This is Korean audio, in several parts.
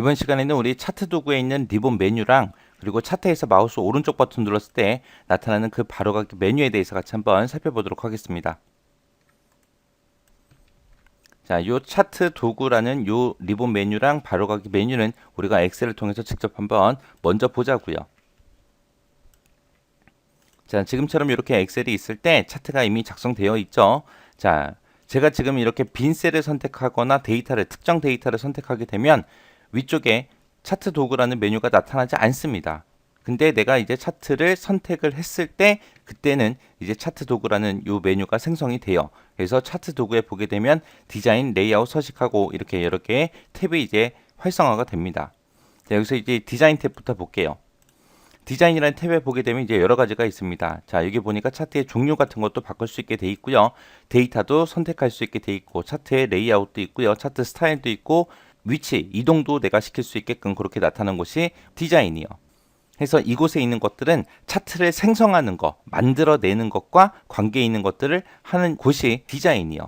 이번 시간에는 우리 차트 도구에 있는 리본 메뉴랑 그리고 차트에서 마우스 오른쪽 버튼 눌렀을 때 나타나는 그 바로가기 메뉴에 대해서 같이 한번 살펴보도록 하겠습니다. 자, 요 차트 도구라는 요 리본 메뉴랑 바로가기 메뉴는 우리가 엑셀을 통해서 직접 한번 먼저 보자고요. 자, 지금처럼 이렇게 엑셀이 있을 때 차트가 이미 작성되어 있죠. 자, 제가 지금 이렇게 빈 셀을 선택하거나 특정 데이터를 선택하게 되면 위쪽에 차트 도구라는 메뉴가 나타나지 않습니다. 근데 내가 이제 차트를 선택을 했을 때 그때는 이제 차트 도구라는 요 메뉴가 생성이 돼요. 그래서 차트 도구에 보게 되면 디자인, 레이아웃, 서식하고 이렇게 여러 개의 탭이 이제 활성화가 됩니다. 자, 여기서 이제 디자인 탭부터 볼게요. 디자인이라는 탭에 보게 되면 이제 여러 가지가 있습니다. 자, 여기 보니까 차트의 종류 같은 것도 바꿀 수 있게 돼 있고요. 데이터도 선택할 수 있게 돼 있고, 차트의 레이아웃도 있고요. 차트 스타일도 있고, 위치, 이동도 내가 시킬 수 있게끔 그렇게 나타나는 곳이 디자인이요. 그래서 이곳에 있는 것들은 차트를 생성하는 것, 만들어내는 것과 관계 있는 것들을 하는 곳이 디자인이요.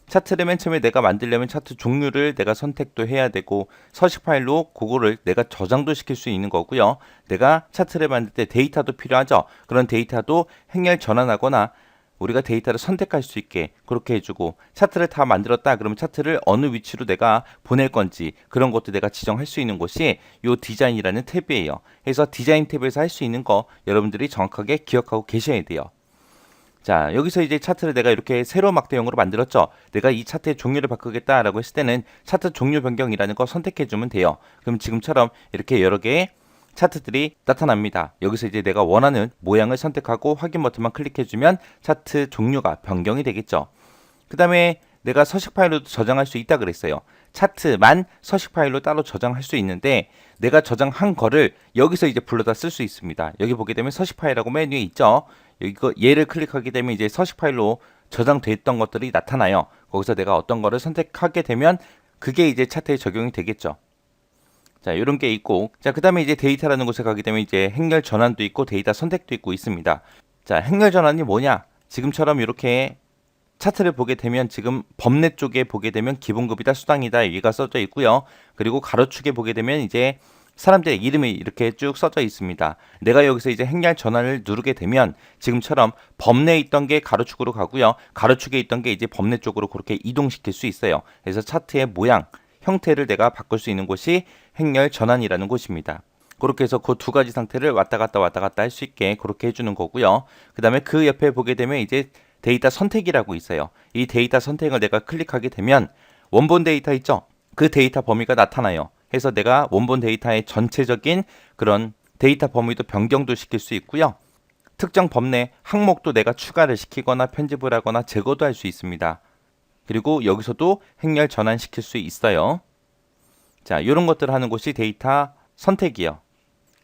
차트를 맨 처음에 내가 만들려면 차트 종류를 내가 선택도 해야 되고 서식 파일로 그거를 내가 저장도 시킬 수 있는 거고요. 내가 차트를 만들 때 데이터도 필요하죠. 그런 데이터도 행렬 전환하거나 우리가 데이터를 선택할 수 있게 그렇게 해주고 차트를 다 만들었다 그러면 차트를 어느 위치로 내가 보낼 건지 그런 것도 내가 지정할 수 있는 곳이 요 디자인이라는 탭이에요. 그래서 디자인 탭에서 할 수 있는 거 여러분들이 정확하게 기억하고 계셔야 돼요. 자, 여기서 이제 차트를 내가 이렇게 세로 막대형으로 만들었죠. 내가 이 차트의 종류를 바꾸겠다라고 했을 때는 차트 종류 변경이라는 거 선택해 주면 돼요. 그럼 지금처럼 이렇게 여러 개의 차트들이 나타납니다. 여기서 이제 내가 원하는 모양을 선택하고 확인 버튼만 클릭해 주면 차트 종류가 변경이 되겠죠. 그 다음에 내가 서식 파일로도 저장할 수 있다 그랬어요. 차트만 서식 파일로 따로 저장할 수 있는데 내가 저장한 거를 여기서 이제 불러다 쓸 수 있습니다. 여기 보게 되면 서식 파일이라고 메뉴에 있죠. 이거 얘를 클릭하게 되면 이제 서식 파일로 저장됐던 것들이 나타나요. 거기서 내가 어떤 거를 선택하게 되면 그게 이제 차트에 적용이 되겠죠. 자, 이런 게 있고, 자, 그 다음에 이제 데이터라는 곳에 가게 되면 이제 행렬 전환도 있고 데이터 선택도 있고 있습니다. 자, 행렬 전환이 뭐냐? 지금처럼 이렇게 차트를 보게 되면 지금 범례 쪽에 보게 되면 기본급이다, 수당이다 여기가 써져 있고요. 그리고 가로축에 보게 되면 이제 사람들의 이름이 이렇게 쭉 써져 있습니다. 내가 여기서 이제 행렬 전환을 누르게 되면 지금처럼 범례에 있던 게 가로축으로 가고요. 가로축에 있던 게 이제 범례 쪽으로 그렇게 이동시킬 수 있어요. 그래서 차트의 모양, 형태를 내가 바꿀 수 있는 곳이 행렬 전환이라는 곳입니다. 그렇게 해서 그 두 가지 상태를 왔다 갔다 할 수 있게 그렇게 해주는 거고요. 그 다음에 그 옆에 보게 되면 이제 데이터 선택이라고 있어요. 이 데이터 선택을 내가 클릭하게 되면 원본 데이터 있죠? 그 데이터 범위가 나타나요. 해서 내가 원본 데이터의 전체적인 그런 데이터 범위도 변경도 시킬 수 있고요. 특정 범례 항목도 내가 추가를 시키거나 편집을 하거나 제거도 할 수 있습니다. 그리고 여기서도 행렬 전환시킬 수 있어요. 자, 이런 것들을 하는 곳이 데이터 선택이요.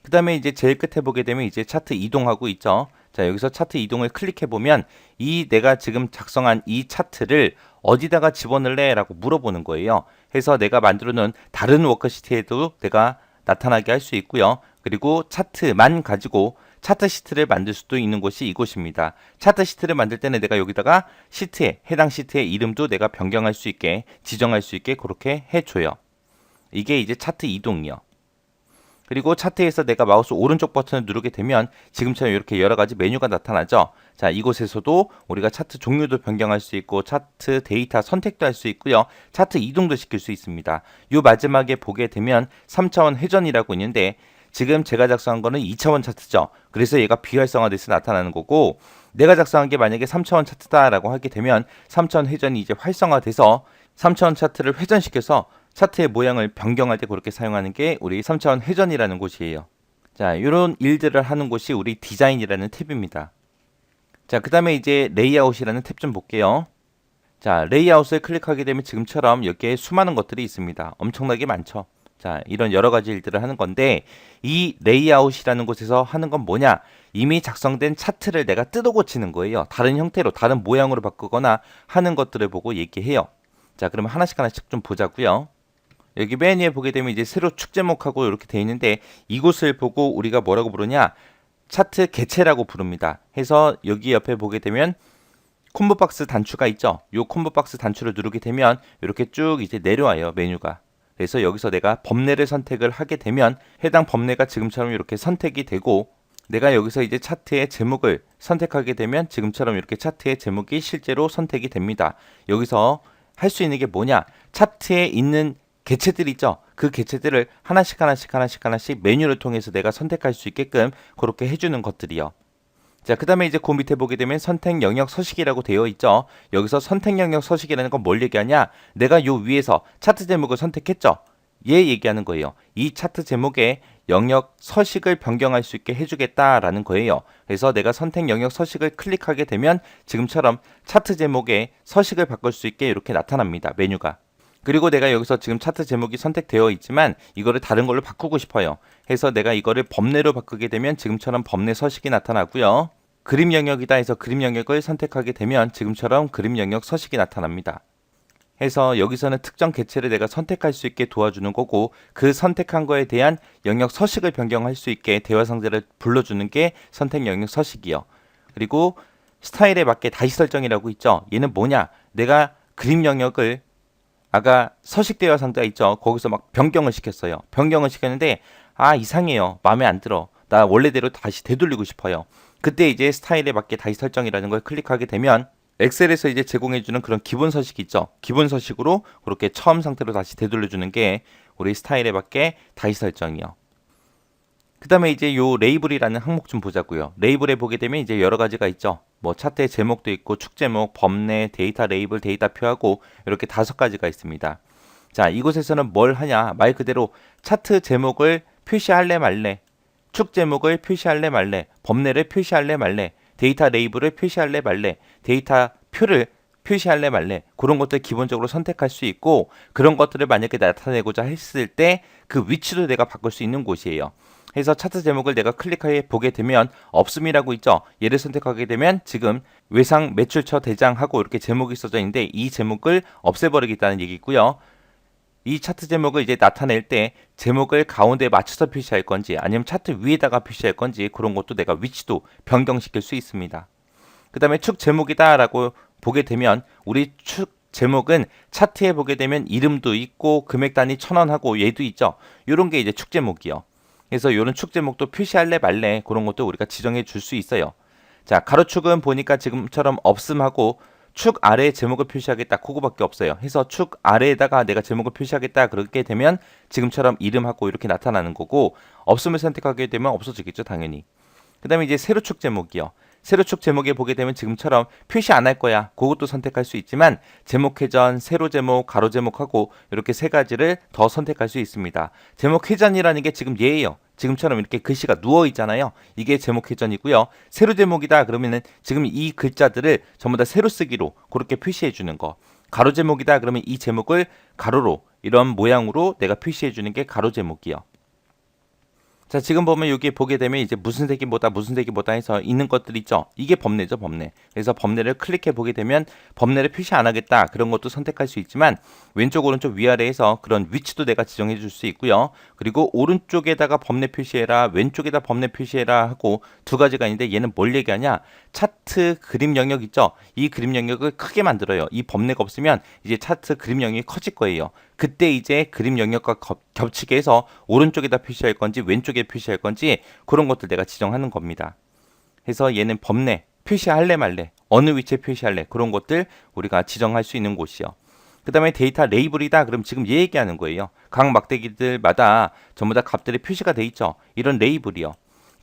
그 다음에 이제 제일 끝에 보게 되면 이제 차트 이동하고 있죠. 자, 여기서 차트 이동을 클릭해 보면 이 내가 지금 작성한 이 차트를 어디다가 집어넣을래? 라고 물어보는 거예요. 해서 내가 만들어 놓은 다른 워크시트에도 내가 나타나게 할 수 있고요. 그리고 차트만 가지고 차트 시트를 만들 수도 있는 곳이 이곳입니다. 차트 시트를 만들 때는 내가 여기다가 해당 시트의 이름도 내가 변경할 수 있게, 지정할 수 있게 그렇게 해줘요. 이게 이제 차트 이동이요. 그리고 차트에서 내가 마우스 오른쪽 버튼을 누르게 되면 지금처럼 이렇게 여러 가지 메뉴가 나타나죠. 자, 이곳에서도 우리가 차트 종류도 변경할 수 있고 차트 데이터 선택도 할 수 있고요. 차트 이동도 시킬 수 있습니다. 요 마지막에 보게 되면 3차원 회전이라고 있는데 지금 제가 작성한 거는 2차원 차트죠. 그래서 얘가 비활성화돼서 나타나는 거고 내가 작성한 게 만약에 3차원 차트다라고 하게 되면 3차원 회전이 이제 활성화돼서 3차원 차트를 회전시켜서 차트의 모양을 변경할 때 그렇게 사용하는 게 우리 3차원 회전이라는 곳이에요. 자, 이런 일들을 하는 곳이 우리 디자인이라는 탭입니다. 자, 그 다음에 이제 레이아웃이라는 탭 좀 볼게요. 자, 레이아웃을 클릭하게 되면 지금처럼 여기에 수많은 것들이 있습니다. 엄청나게 많죠. 자, 이런 여러 가지 일들을 하는 건데 이 레이아웃이라는 곳에서 하는 건 뭐냐? 이미 작성된 차트를 내가 뜯어 고치는 거예요. 다른 형태로, 다른 모양으로 바꾸거나 하는 것들을 보고 얘기해요. 자, 그러면 하나씩 좀 보자고요. 여기 맨 위에 보게 되면 이제 새로 축 제목하고 이렇게 되어 있는데 이곳을 보고 우리가 뭐라고 부르냐? 차트 개체라고 부릅니다. 해서 여기 옆에 보게 되면 콤보박스 단추가 있죠. 이 콤보박스 단추를 누르게 되면 이렇게 쭉 이제 내려와요. 메뉴가. 그래서 여기서 내가 범례를 선택을 하게 되면 해당 범례가 지금처럼 이렇게 선택이 되고, 내가 여기서 이제 차트의 제목을 선택하게 되면 지금처럼 이렇게 차트의 제목이 실제로 선택이 됩니다. 여기서 할 수 있는 게 뭐냐? 차트에 있는 개체들 있죠? 그 개체들을 하나씩 메뉴를 통해서 내가 선택할 수 있게끔 그렇게 해주는 것들이요. 자, 그 다음에 이제 그 밑에 보게 되면 선택 영역 서식이라고 되어 있죠. 여기서 선택 영역 서식이라는 건 뭘 얘기하냐? 내가 요 위에서 차트 제목을 선택했죠. 얘 얘기하는 거예요. 이 차트 제목에 영역 서식을 변경할 수 있게 해주겠다라는 거예요. 그래서 내가 선택 영역 서식을 클릭하게 되면 지금처럼 차트 제목에 서식을 바꿀 수 있게 이렇게 나타납니다. 메뉴가. 그리고 내가 여기서 지금 차트 제목이 선택되어 있지만 이거를 다른 걸로 바꾸고 싶어요. 해서 내가 이거를 범례로 바꾸게 되면 지금처럼 범례 서식이 나타나고요. 그림 영역이다 해서 그림 영역을 선택하게 되면 지금처럼 그림 영역 서식이 나타납니다. 해서 여기서는 특정 개체를 내가 선택할 수 있게 도와주는 거고, 그 선택한 거에 대한 영역 서식을 변경할 수 있게 대화 상대를 불러주는 게 선택 영역 서식이요. 그리고 스타일에 맞게 다시 설정이라고 있죠. 얘는 뭐냐? 내가 그림 영역을 아까 서식 대화 상자 있죠. 거기서 막 변경을 시켰어요. 변경을 시켰는데 이상해요. 마음에 안 들어. 나 원래대로 다시 되돌리고 싶어요. 그때 이제 스타일에 맞게 다시 설정이라는 걸 클릭하게 되면 엑셀에서 이제 제공해주는 그런 기본 서식이 있죠. 기본 서식으로 그렇게 처음 상태로 다시 되돌려주는 게 우리 스타일에 맞게 다시 설정이요. 그 다음에 이제 요 레이블이라는 항목 좀 보자고요. 레이블에 보게 되면 이제 여러 가지가 있죠. 뭐 차트의 제목도 있고 축 제목, 범례, 데이터 레이블, 데이터표하고 이렇게 5가지가 있습니다. 자, 이곳에서는 뭘 하냐? 말 그대로 차트 제목을 표시할래 말래, 축 제목을 표시할래 말래, 범례를 표시할래 말래, 데이터 레이블을 표시할래 말래, 데이터표를 표시할래 말래, 그런 것들 기본적으로 선택할 수 있고, 그런 것들을 만약에 나타내고자 했을 때 그 위치도 내가 바꿀 수 있는 곳이에요. 해서 차트 제목을 내가 클릭해 보게 되면 없음이라고 있죠. 얘를 선택하게 되면 지금 외상 매출처 대장하고 이렇게 제목이 써져 있는데 이 제목을 없애버리겠다는 얘기고요. 이 차트 제목을 이제 나타낼 때 제목을 가운데에 맞춰서 표시할 건지 아니면 차트 위에다가 표시할 건지 그런 것도 내가 위치도 변경시킬 수 있습니다. 그 다음에 축 제목이다 라고 보게 되면 우리 축 제목은 차트에 보게 되면 이름도 있고 금액 단위 1,000원 하고 얘도 있죠. 이런 게 이제 축 제목이요. 그래서 이런 축 제목도 표시할래 말래 그런 것도 우리가 지정해 줄 수 있어요. 자, 가로축은 보니까 지금처럼 없음하고 축 아래에 제목을 표시하겠다 그거밖에 없어요. 해서 축 아래에다가 내가 제목을 표시하겠다 그렇게 되면 지금처럼 이름하고 이렇게 나타나는 거고, 없음을 선택하게 되면 없어지겠죠 당연히. 그 다음에 이제 세로축 제목이요. 세로축 제목에 보게 되면 지금처럼 표시 안 할 거야 그것도 선택할 수 있지만 제목 회전, 세로 제목, 가로 제목하고 이렇게 3가지를 더 선택할 수 있습니다. 제목 회전이라는 게 지금 얘예요. 지금처럼 이렇게 글씨가 누워 있잖아요. 이게 제목 회전이고요. 세로 제목이다 그러면은 지금 이 글자들을 전부 다 세로 쓰기로 그렇게 표시해 주는 거. 가로 제목이다 그러면 이 제목을 가로로 이런 모양으로 내가 표시해 주는 게 가로 제목이요. 자, 지금 보면 여기 보게 되면 이제 무슨 색이 뭐다 해서 있는 것들 있죠. 이게 범례죠, 범례. 그래서 범례를 클릭해 보게 되면 범례를 표시 안 하겠다 그런 것도 선택할 수 있지만 왼쪽 오른쪽 위아래에서 그런 위치도 내가 지정해 줄 수 있고요. 그리고 오른쪽에다가 범례 표시해라, 왼쪽에다 범례 표시해라 하고 2가지가 있는데 얘는 뭘 얘기하냐? 차트 그림 영역 있죠. 이 그림 영역을 크게 만들어요. 이 범례가 없으면 이제 차트 그림 영역이 커질 거예요. 그때 이제 그림 영역과 겹치게 해서 오른쪽에다 표시할 건지 왼쪽에 표시할 건지 그런 것들 내가 지정하는 겁니다. 해서 얘는 범례, 표시할래 말래, 어느 위치에 표시할래 그런 것들 우리가 지정할 수 있는 곳이요. 그 다음에 데이터 레이블이다 그럼 지금 얘 얘기하는 거예요. 각 막대기들마다 전부 다 값들이 표시가 돼 있죠. 이런 레이블이요.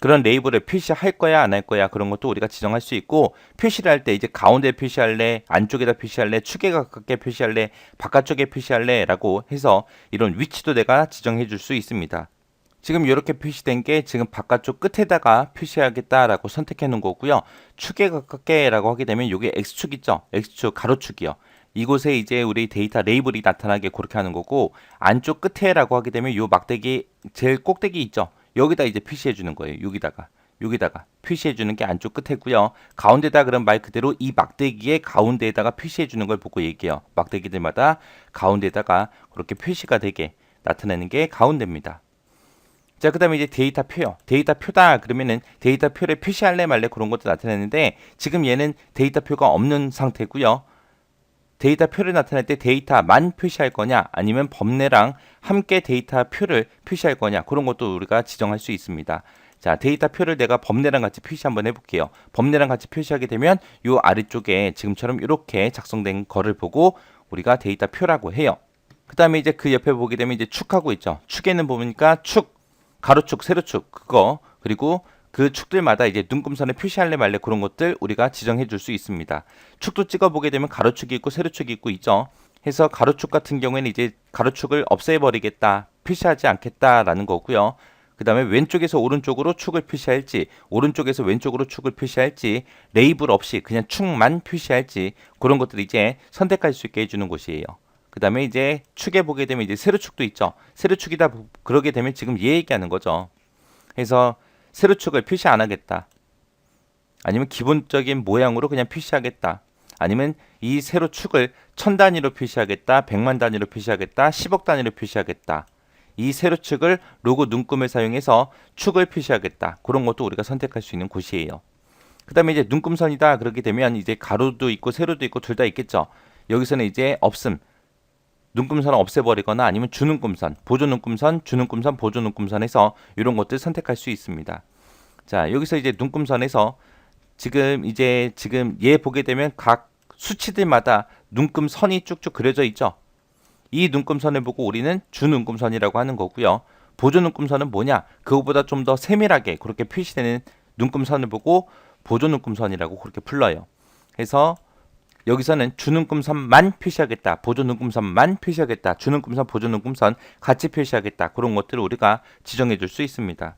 그런 레이블을 표시할 거야 안 할 거야 그런 것도 우리가 지정할 수 있고, 표시를 할 때 이제 가운데 표시할래, 안쪽에다 표시할래, 축에 가깝게 표시할래, 바깥쪽에 표시할래 라고 해서 이런 위치도 내가 지정해 줄 수 있습니다. 지금 이렇게 표시된 게 지금 바깥쪽 끝에다가 표시하겠다라고 선택해 놓은 거고요. 축에 가깝게 라고 하게 되면 이게 X축 있죠. X축 가로축이요. 이곳에 이제 우리 데이터 레이블이 나타나게 그렇게 하는 거고, 안쪽 끝에라고 하게 되면 이 막대기 제일 꼭대기 있죠. 여기다 이제 표시해 주는 거예요. 여기다가 표시해 주는 게 안쪽 끝에고요. 가운데다 그럼 말 그대로 이 막대기의 가운데에다가 표시해 주는 걸 보고 얘기해요. 막대기들마다 가운데다가 그렇게 표시가 되게 나타내는 게 가운데입니다. 자, 그 다음에 이제 데이터표요. 데이터표다 그러면은 데이터표를 표시할래 말래 그런 것도 나타내는데 지금 얘는 데이터표가 없는 상태고요. 데이터 표를 나타낼 때 데이터만 표시할 거냐 아니면 범례랑 함께 데이터 표를 표시할 거냐 그런 것도 우리가 지정할 수 있습니다. 자, 데이터 표를 내가 범례랑 같이 표시 한번 해볼게요. 범례랑 같이 표시하게 되면 요 아래쪽에 지금처럼 이렇게 작성된 거를 보고 우리가 데이터 표라고 해요. 그 다음에 이제 그 옆에 보게 되면 이제 축하고 있죠. 축에는 보니까 축, 가로축, 세로축 그거 그리고 그 축들마다 이제 눈금선에 표시할래 말래 그런 것들 우리가 지정해 줄 수 있습니다. 축도 찍어 보게 되면 가로축이 있고 세로축이 있고 있죠. 해서 가로축 같은 경우에는 이제 가로축을 없애버리겠다, 표시하지 않겠다라는 거고요. 그 다음에 왼쪽에서 오른쪽으로 축을 표시할지, 오른쪽에서 왼쪽으로 축을 표시할지, 레이블 없이 그냥 축만 표시할지 그런 것들을 이제 선택할 수 있게 해주는 곳이에요. 그 다음에 이제 축에 보게 되면 이제 세로축도 있죠. 세로축이다 그러게 되면 지금 얘 얘기하는 거죠. 그래서 세로축을 표시 안 하겠다. 아니면 기본적인 모양으로 그냥 표시하겠다. 아니면 이 세로축을 1000 단위로 표시하겠다. 100만 단위로 표시하겠다. 10억 단위로 표시하겠다. 이 세로축을 로고 눈금을 사용해서 축을 표시하겠다. 그런 것도 우리가 선택할 수 있는 곳이에요. 그 다음에 이제 눈금선이다 그렇게 되면 이제 가로도 있고 세로도 있고 둘 다 있겠죠. 여기서는 이제 없음. 눈금선을 없애버리거나 아니면 주눈금선, 보조눈금선, 주눈금선, 보조눈금선에서 이런 것들 선택할 수 있습니다. 자, 여기서 이제 눈금선에서 지금 얘 보게 되면 각 수치들마다 눈금선이 쭉쭉 그려져 있죠. 이 눈금선을 보고 우리는 주눈금선이라고 하는 거고요. 보조눈금선은 뭐냐? 그거보다 좀 더 세밀하게 그렇게 표시되는 눈금선을 보고 보조눈금선이라고 그렇게 불러요. 그래서 여기서는 주눈금선만 표시하겠다. 보조눈금선만 표시하겠다. 주눈금선, 보조눈금선 같이 표시하겠다. 그런 것들을 우리가 지정해 줄 수 있습니다.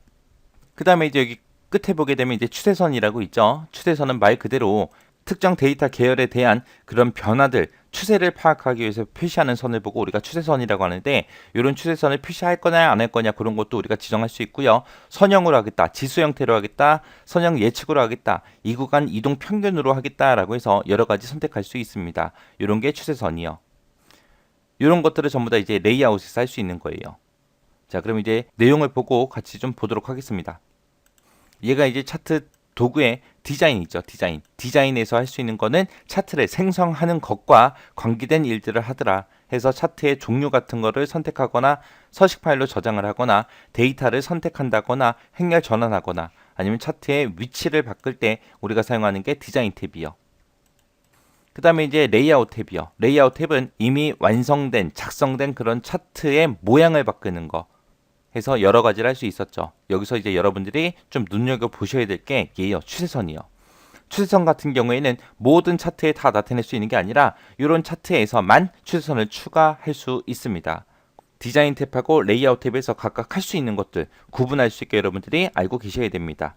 그 다음에 이제 여기 끝에 보게 되면 이제 추세선이라고 있죠. 추세선은 말 그대로 특정 데이터 계열에 대한 그런 변화들, 추세를 파악하기 위해서 표시하는 선을 보고 우리가 추세선이라고 하는데 이런 추세선을 표시할 거냐 안 할 거냐 그런 것도 우리가 지정할 수 있고요. 선형으로 하겠다, 지수 형태로 하겠다, 선형 예측으로 하겠다, 이 구간 이동 평균으로 하겠다라고 해서 여러 가지 선택할 수 있습니다. 이런 게 추세선이요. 이런 것들을 전부 다 이제 레이아웃에서 할 수 있는 거예요. 자, 그럼 이제 내용을 보고 같이 좀 보도록 하겠습니다. 얘가 이제 차트 도구의 디자인 있죠. 디자인에서 할 수 있는 거는 차트를 생성하는 것과 관계된 일들을 하더라 해서 차트의 종류 같은 거를 선택하거나 서식 파일로 저장을 하거나 데이터를 선택한다거나 행렬 전환하거나 아니면 차트의 위치를 바꿀 때 우리가 사용하는 게 디자인 탭이요. 그 다음에 이제 레이아웃 탭이요. 레이아웃 탭은 이미 완성된 작성된 그런 차트의 모양을 바꾸는 거 해서 여러 가지를 할 수 있었죠. 여기서 이제 여러분들이 좀 눈여겨 보셔야 될 게 얘예요. 추세선이요. 추세선 같은 경우에는 모든 차트에 다 나타낼 수 있는 게 아니라 이런 차트에서만 추세선을 추가할 수 있습니다. 디자인 탭하고 레이아웃 탭에서 각각 할 수 있는 것들 구분할 수 있게 여러분들이 알고 계셔야 됩니다.